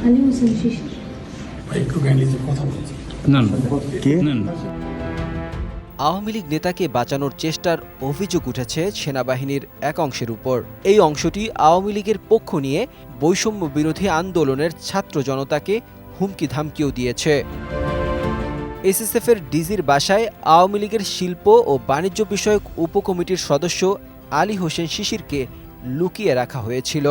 আলী হোসেন শিশির। আওয়ামী লীগ নেতাকে বাঁচানোর চেষ্টার অভিযোগ উঠেছে সেনাবাহিনীর এক অংশের উপর। এই অংশটি আওয়ামী লীগের পক্ষ নিয়ে বৈষম্য বিরোধী আন্দোলনের ছাত্র জনতাকে হুমকি ধামকিও দিয়েছে। এসএসএফের ডিজির বাসায় আওয়ামী লীগের শিল্প ও বাণিজ্য বিষয়ক উপকমিটির সদস্য আলী হোসেন শিশিরকে লুকিয়ে রাখা হয়েছিল।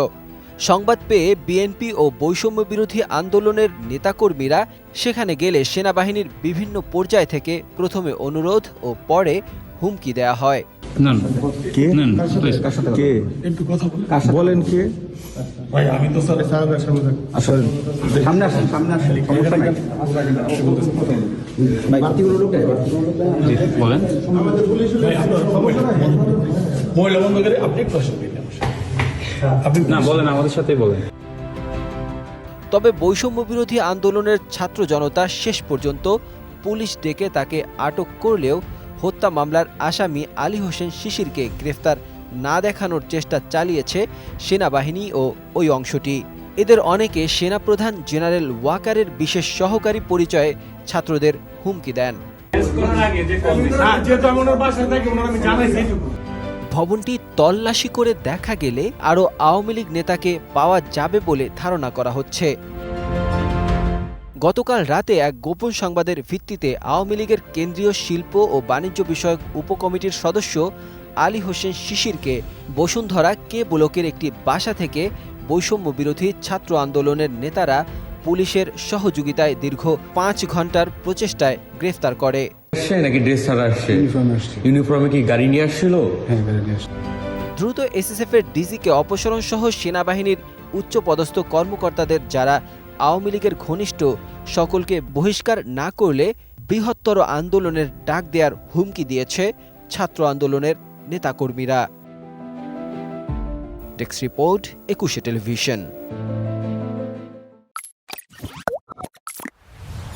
সংবাদ পেয়ে বিএনপি ও বৈষম্য বিরোধী আন্দোলনের নেতাকর্মীরা সেখানে গেলে সেনাবাহিনীর বিভিন্ন পর্যায় থেকে প্রথমে অনুরোধ ও পরে হুমকি দেয়া হয়। তবে বৈষম্য বিরোধী আন্দোলনের ছাত্র জনতা শেষ পর্যন্ত পুলিশ ডেকে তাকে আটক করলেও হত্যা মামলার আসামি আলী হোসেন শিশিরকে গ্রেফতার না দেখানোর চেষ্টা চালিয়েছে সেনাবাহিনী ও ওই অংশটি। এদের অনেকে সেনাপ্রধান জেনারেল ওয়াকারের বিশেষ সহকারী পরিচয়ে ছাত্রদের হুমকি দেন। ভবনটি তল্লাশি করে দেখা গেলে আরও আওয়ামী লীগ নেতাকে পাওয়া যাবে বলে ধারণা করা হচ্ছে। গতকাল রাতে এক গোপন সংবাদের ভিত্তিতে আওয়ামী লীগের কেন্দ্রীয় শিল্প ও বাণিজ্য বিষয়ক উপকমিটির সদস্য আলী হোসেন শিশিরকে বসুন্ধরা কে ব্লকের একটি বাসা থেকে বৈষম্য বিরোধী ছাত্র আন্দোলনের নেতারা পুলিশের সহযোগিতায় দীর্ঘ 5 ঘন্টার প্রচেষ্টায় গ্রেফতার করে। দ্রুত এসএসএফের ডিজিকে অপসারণ সহ সেনাবাহিনীর উচ্চপদস্থ কর্মকর্তাদের যারা আওয়ামী লীগের ঘনিষ্ঠ সকলকে বহিষ্কার না করলে বৃহত্তর আন্দোলনের ডাক দেওয়ার হুমকি দিয়েছে ছাত্র আন্দোলনের নেতাকর্মীরা। Desk report, 21 television.